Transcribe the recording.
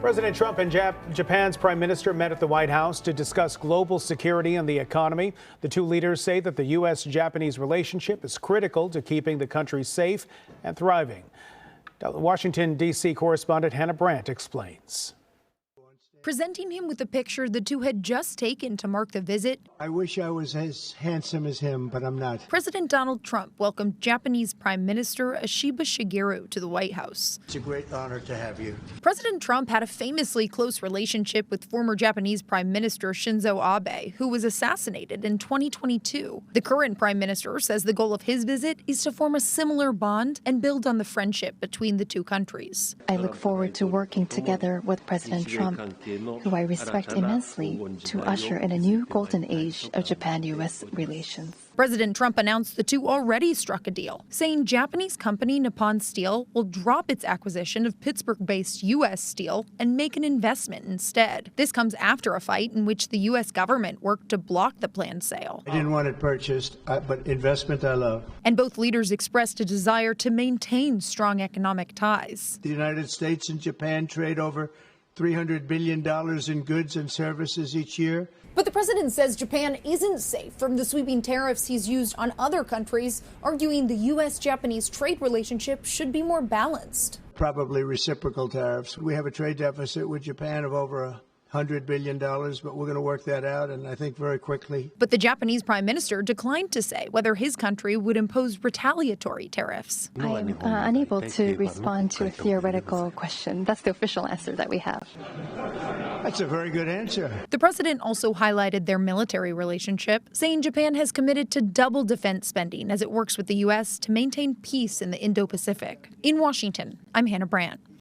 President Trump and Japan's Prime Minister met at the White House to discuss global security and the economy. The two leaders say that the U.S.-Japanese relationship is critical to keeping the country safe and thriving. Washington, D.C. correspondent Hannah Brandt explains. Presenting him with a picture the two had just taken to mark the visit, I wish I was as handsome as him, but I'm not. President Donald Trump welcomed Japanese Prime Minister Ishiba Shigeru to the White House. It's a great honor to have you. President Trump had a famously close relationship with former Japanese Prime Minister Shinzo Abe, who was assassinated in 2022. The current Prime Minister says the goal of his visit is to form a similar bond and build on the friendship between the two countries. I look forward to working together with President Trump, who I respect immensely, to usher in a new golden age of Japan-U.S. relations. President Trump announced the two already struck a deal, saying Japanese company Nippon Steel will drop its acquisition of Pittsburgh-based U.S. Steel and make an investment instead. This comes after a fight in which the U.S. government worked to block the planned sale. I didn't want it purchased, but investment I love. And both leaders expressed a desire to maintain strong economic ties. The United States and Japan trade over $300 billion in goods and services each year. But the president says Japan isn't safe from the sweeping tariffs he's used on other countries, arguing the U.S.-Japanese trade relationship should be more balanced. Probably reciprocal tariffs. We have a trade deficit with Japan of over $100 billion, but we're going to work that out, and I think very quickly. But the Japanese prime minister declined to say whether his country would impose retaliatory tariffs. I am unable to respond to a theoretical question. That's the official answer that we have. That's a very good answer. The president also highlighted their military relationship, saying Japan has committed to double defense spending as it works with the U.S. to maintain peace in the Indo-Pacific. In Washington, I'm Hannah Brandt.